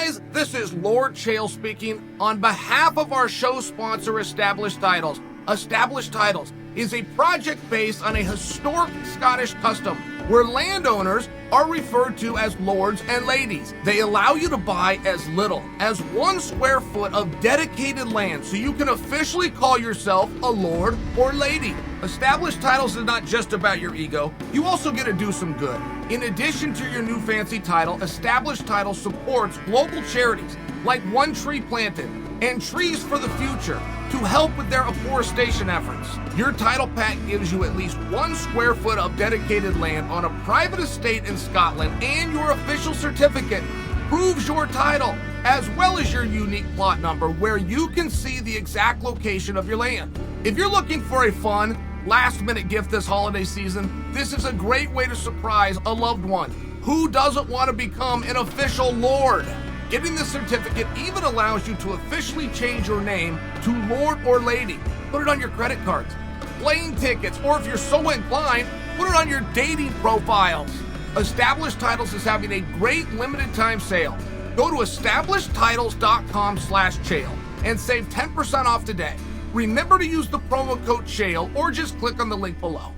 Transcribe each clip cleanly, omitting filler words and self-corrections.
guys? This is Lord Chael speaking on behalf of our show sponsor, Established Titles. Established Titles is a project based on a historic Scottish custom where landowners are referred to as lords and ladies. They allow you to buy as little as 1 square foot of dedicated land so you can officially call yourself a lord or lady. Established Titles is not just about your ego. You also get to do some good. In addition to your new fancy title, Established Titles supports global charities like One Tree Planted and Trees for the Future to help with their afforestation efforts. Your title pack gives you at least 1 square foot of dedicated land on a private estate in Scotland, and your official certificate proves your title, as well as your unique plot number where you can see the exact location of your land. If you're looking for a fun, last-minute gift this holiday season, this is a great way to surprise a loved one. Who doesn't want to become an official lord? Getting the certificate even allows you to officially change your name to Lord or Lady. Put it on your credit cards, plane tickets, or if you're so inclined, put it on your dating profiles. Established Titles is having a great limited time sale. Go to establishedtitles.com/Chael and save 10% off today. Remember to use the promo code Chael or just click on the link below.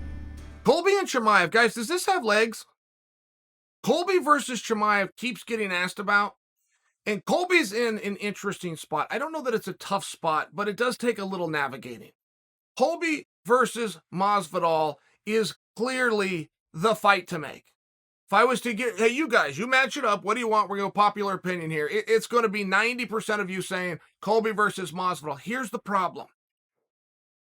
Colby and Chimaev, guys, does this have legs? Colby versus Chimaev keeps getting asked about. And Colby's in an interesting spot. I don't know that it's a tough spot, but it does take a little navigating. Colby versus Masvidal is clearly the fight to make. If I was to get, hey, you guys, you match it up. What do you want? We're going to popular opinion here. It's going to be 90% of you saying Colby versus Masvidal. Here's the problem.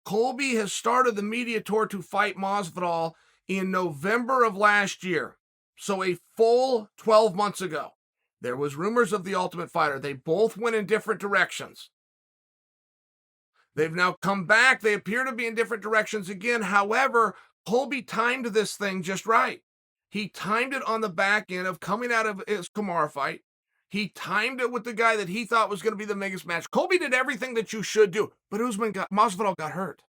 Colby has started the media tour to fight Masvidal in November of last year. So a full 12 months ago. There was rumors of the Ultimate Fighter. They both went in different directions. They've now come back. They appear to be in different directions again. However, Colby timed this thing just right. He timed it on the back end of coming out of his Kamaru fight. He timed it with the guy that he thought was going to be the biggest match. Colby did everything that you should do, but Masvidal got hurt.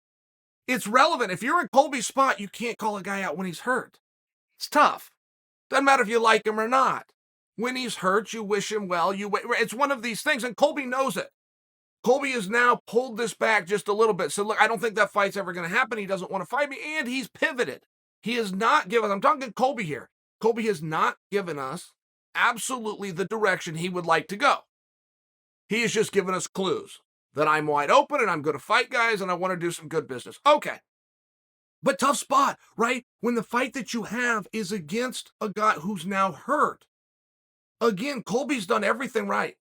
It's relevant. If you're in Colby's spot, you can't call a guy out when he's hurt. It's tough. Doesn't matter if you like him or not. When he's hurt, you wish him well. It's one of these things, and Colby knows it. Colby has now pulled this back just a little bit. So, look, I don't think that fight's ever going to happen. He doesn't want to fight me, and he's pivoted. He has not given, I'm talking Colby here. Colby has not given us absolutely the direction he would like to go. He has just given us clues that I'm wide open, and I'm going to fight guys, and I want to do some good business. Okay. But tough spot, right? When the fight that you have is against a guy who's now hurt. Again, Colby's done everything right.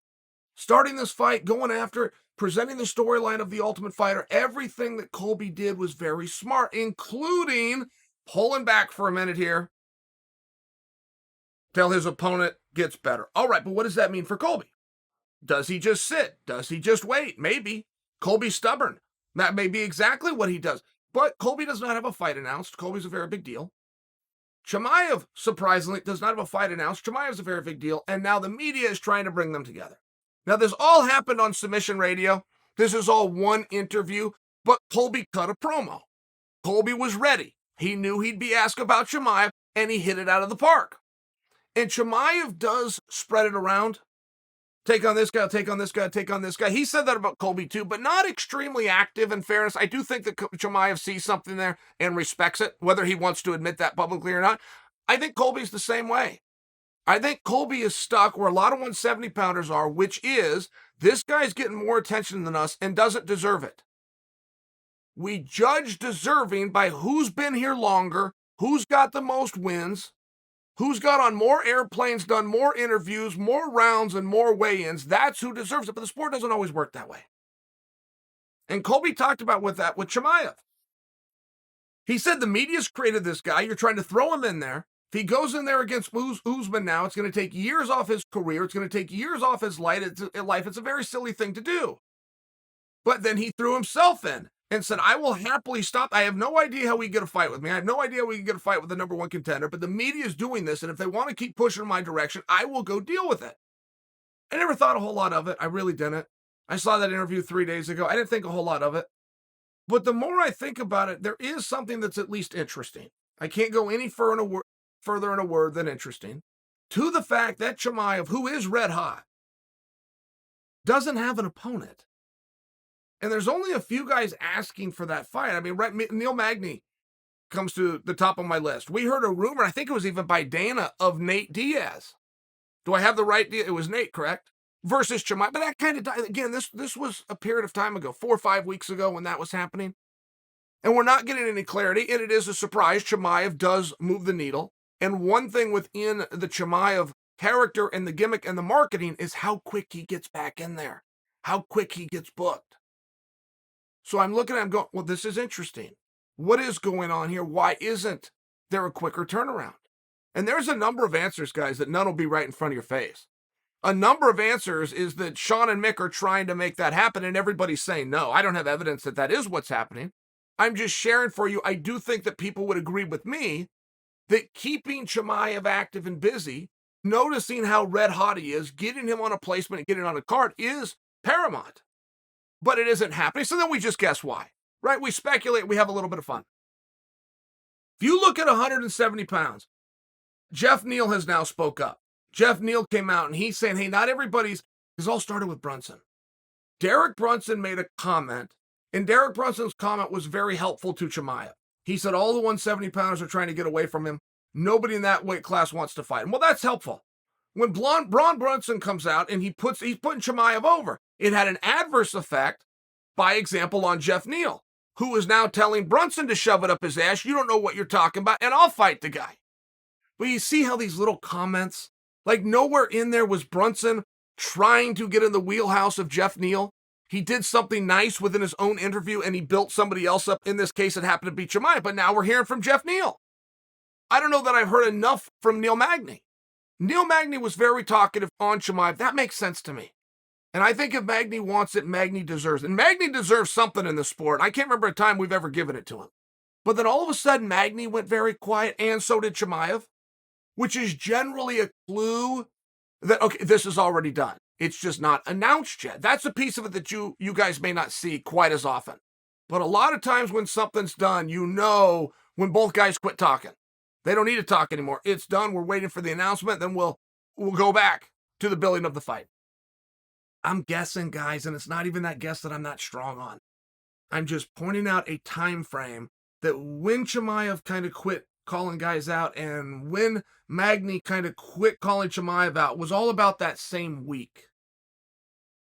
Starting this fight, going after it, presenting the storyline of the Ultimate Fighter, everything that Colby did was very smart, including pulling back for a minute here till his opponent gets better. All right, but what does that mean for Colby? Does he just sit? Does he just wait? Maybe. Colby's stubborn. That may be exactly what he does. But Colby does not have a fight announced. Colby's a very big deal. Chimaev, surprisingly, does not have a fight announced. Chimaev's a very big deal, and now the media is trying to bring them together. Now, this all happened on Submission Radio. This is all one interview, but Colby cut a promo. Colby was ready. He knew he'd be asked about Chimaev, and he hit it out of the park. And Chimaev does spread it around. Take on this guy, take on this guy, take on this guy. He said that about Colby too, but not extremely active in fairness. I do think that Chimaev sees something there and respects it, whether he wants to admit that publicly or not. I think Colby's the same way. I think Colby is stuck where a lot of 170-pounders are, which is this guy's getting more attention than us and doesn't deserve it. We judge deserving by who's been here longer, who's got the most wins, who's got on more airplanes, done more interviews, more rounds, and more weigh-ins. That's who deserves it. But the sport doesn't always work that way. And Colby talked about with Chimaev. He said the media's created this guy. You're trying to throw him in there. If he goes in there against Usman now, it's going to take years off his career. It's going to take years off his life. It's a very silly thing to do. But then he threw himself in and said, I will happily stop. I have no idea how we get a fight with me. I have no idea how we can get a fight with the number one contender, but the media is doing this, and if they want to keep pushing in my direction, I will go deal with it. I never thought a whole lot of it. I really didn't. I saw that interview 3 days ago. I didn't think a whole lot of it. But the more I think about it, there is something that's at least interesting. I can't go any further in a word than interesting. To the fact that Chimaev, who is red hot, doesn't have an opponent. And there's only a few guys asking for that fight. I mean, Neal Magny comes to the top of my list. We heard a rumor, I think it was even by Dana, of Nate Diaz. Do I have the right? It was Nate, correct? Versus Chimaev. But that kind of died. Again, this was a period of time ago, 4 or 5 weeks ago when that was happening. And we're not getting any clarity, and it is a surprise. Chimaev does move the needle. And one thing within the Chimaev character and the gimmick and the marketing is how quick he gets back in there, how quick he gets booked. So I'm looking at him going, well, this is interesting. What is going on here? Why isn't there a quicker turnaround? And there's a number of answers, guys, that none will be right in front of your face. A number of answers is that Sean and Mick are trying to make that happen, and everybody's saying, no, I don't have evidence that that is what's happening. I'm just sharing for you. I do think that people would agree with me that keeping Chimaev active and busy, noticing how red hot he is, getting him on a placement and getting on a card is paramount. But it isn't happening, so then we just guess why, right? We speculate, we have a little bit of fun. If you look at 170 pounds, Jeff Neal has now spoke up. Jeff Neal came out and he's saying, hey, not everybody's, this all started with Brunson. Derek Brunson made a comment, and Derek Brunson's comment was very helpful to Chimaev. He said all the 170 pounders are trying to get away from him. Nobody in that weight class wants to fight him. Well, that's helpful. When Braun Brunson comes out and he's putting Chimaev over, it had an adverse effect, by example, on Jeff Neal, who is now telling Brunson to shove it up his ass. You don't know what you're talking about, and I'll fight the guy. But you see how these little comments, like nowhere in there was Brunson trying to get in the wheelhouse of Jeff Neal. He did something nice within his own interview, and he built somebody else up. In this case, it happened to be Chimaev, but now we're hearing from Jeff Neal. I don't know that I've heard enough from Neal Magny. Neal Magny was very talkative on Chimaev. That makes sense to me. And I think if Magny wants it, Magny deserves it. And Magny deserves something in the sport. I can't remember a time we've ever given it to him. But then all of a sudden, Magny went very quiet, and so did Chimaev, which is generally a clue that, okay, this is already done. It's just not announced yet. That's a piece of it that you guys may not see quite as often. But a lot of times when something's done, you know when both guys quit talking. They don't need to talk anymore. It's done. We're waiting for the announcement. Then we'll go back to the building of the fight. I'm guessing, guys, and it's not even that guess that I'm not strong on. I'm just pointing out a time frame that when Chimaev kind of quit calling guys out and when Magny kind of quit calling Chimaev out was all about that same week.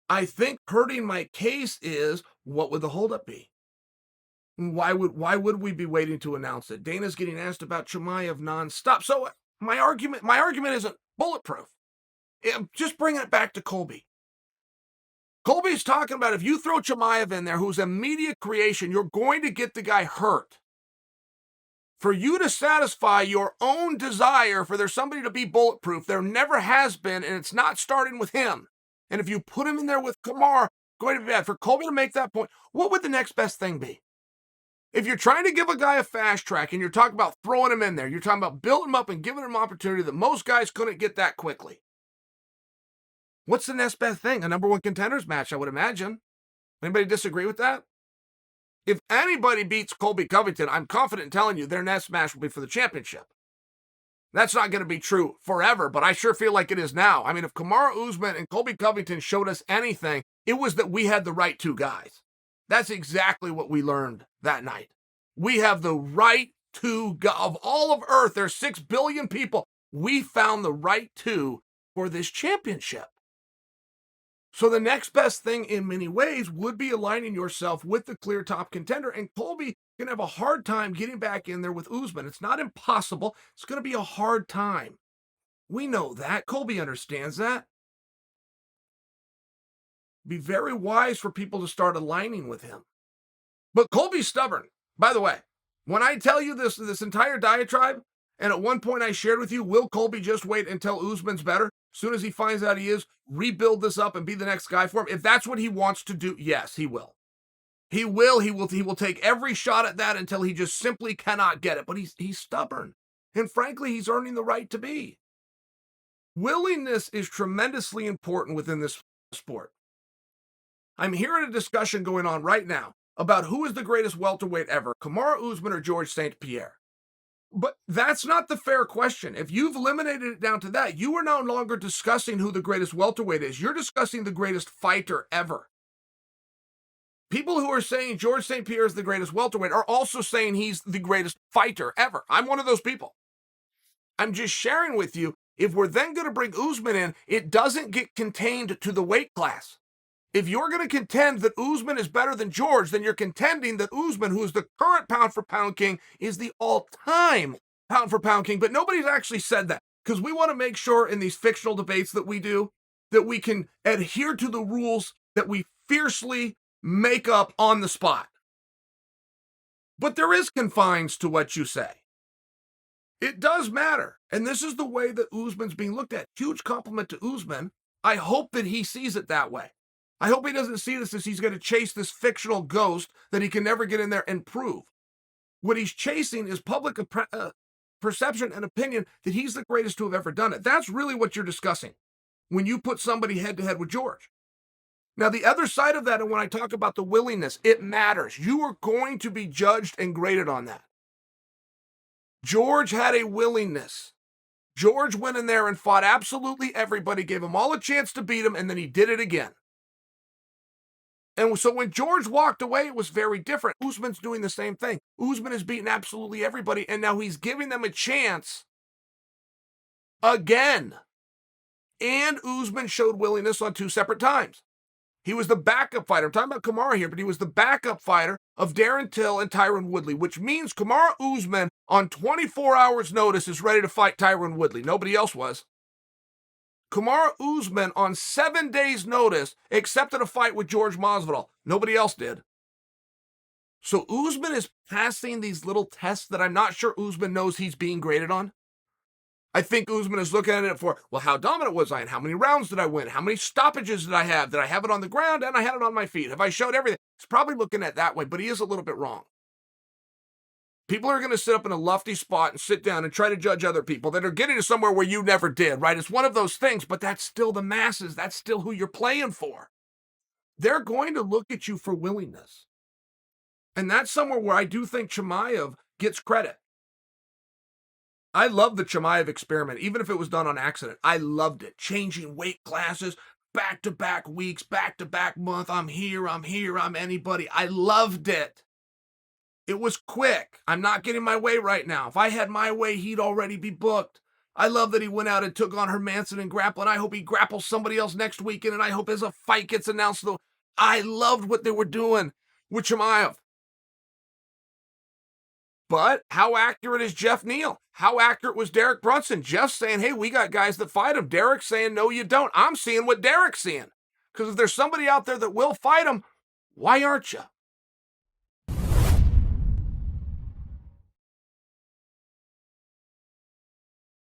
I think hurting my case is, what would the holdup be? Why would we be waiting to announce it? Dana's getting asked about Chimaev nonstop. So my argument isn't bulletproof. Just bringing it back to Colby. Colby's talking about if you throw Chimaev in there, who's a media creation, you're going to get the guy hurt. For you to satisfy your own desire for there's somebody to be bulletproof, there never has been, and it's not starting with him. And if you put him in there with Kamaru, going to be bad. For Colby to make that point, what would the next best thing be? If you're trying to give a guy a fast track and you're talking about throwing him in there, you're talking about building him up and giving him opportunity that most guys couldn't get that quickly. What's the next best thing? A number one contenders match, I would imagine. Anybody disagree with that? If anybody beats Colby Covington, I'm confident in telling you their next match will be for the championship. That's not going to be true forever, but I sure feel like it is now. I mean, if Kamaru Usman and Colby Covington showed us anything, it was that we had the right two guys. That's exactly what we learned that night. We have the right two guys. Of all of Earth, there's 6 billion people. We found the right two for this championship. So the next best thing in many ways would be aligning yourself with the clear top contender. And Colby can have a hard time getting back in there with Usman. It's not impossible. It's going to be a hard time. We know that. Colby understands that. Be very wise for people to start aligning with him. But Colby's stubborn. By the way, when I tell you this entire diatribe, and at one point I shared with you, will Colby just wait until Usman's better? As soon as he finds out he is, rebuild this up and be the next guy for him. If that's what he wants to do, yes, he will. He will take every shot at that until he just simply cannot get it. But he's stubborn. And frankly, he's earning the right to be. Willingness is tremendously important within this sport. I'm hearing a discussion going on right now about who is the greatest welterweight ever, Kamaru Usman or George St. Pierre. But that's not the fair question. If you've eliminated it down to that, you are no longer discussing who the greatest welterweight is. You're discussing the greatest fighter ever. People who are saying George St. Pierre is the greatest welterweight are also saying he's the greatest fighter ever. I'm one of those people. I'm just sharing with you, if we're then going to bring Usman in, it doesn't get contained to the weight class. If you're going to contend that Usman is better than George, then you're contending that Usman, who is the current pound-for-pound king, is the all-time pound-for-pound king. But nobody's actually said that, because we want to make sure in these fictional debates that we do, that we can adhere to the rules that we fiercely make up on the spot. But there is confines to what you say. It does matter. And this is the way that Usman's being looked at. Huge compliment to Usman. I hope that he sees it that way. I hope he doesn't see this as he's going to chase this fictional ghost that he can never get in there and prove. What he's chasing is public perception and opinion that he's the greatest to have ever done it. That's really what you're discussing when you put somebody head-to-head with George. Now, the other side of that, and when I talk about the willingness, it matters. You are going to be judged and graded on that. George had a willingness. George went in there and fought absolutely everybody, gave them all a chance to beat him, and then he did it again. And so when George walked away, it was very different. Usman's doing the same thing. Usman has beaten absolutely everybody, and now he's giving them a chance again. And Usman showed willingness on 2 separate times. He was the backup fighter. I'm talking about Kamaru here, but he was the backup fighter of Darren Till and Tyron Woodley, which means Kamaru Usman on 24 hours notice is ready to fight Tyron Woodley. Nobody else was. Kamaru Usman on 7 days notice accepted a fight with George Masvidal. Nobody else did. So Usman is passing these little tests that I'm not sure Usman knows he's being graded on. I think Usman is looking at it for, well, how dominant was I and how many rounds did I win? How many stoppages did I have? Did I have it on the ground and I had it on my feet? Have I showed everything? He's probably looking at it that way, but he is a little bit wrong. People are going to sit up in a lofty spot and sit down and try to judge other people that are getting to somewhere where you never did, right? It's one of those things, but that's still the masses. That's still who you're playing for. They're going to look at you for willingness. And that's somewhere where I do think Chimaev gets credit. I love the Chimaev experiment, even if it was done on accident. I loved it. Changing weight classes, back-to-back weeks, back-to-back month. I'm here, I'm anybody. I loved it. It was quick. I'm not getting my way right now. If I had my way, he'd already be booked. I love that he went out and took on Hermanson and grappling. I hope he grapples somebody else next weekend, and I hope as a fight gets announced. I loved what they were doing with Chimaev. But how accurate is Jeff Neal? How accurate was Derek Brunson? Jeff saying, hey, we got guys that fight him. Derek saying, no, you don't. I'm seeing what Derek's seeing. Because if there's somebody out there that will fight him, why aren't you?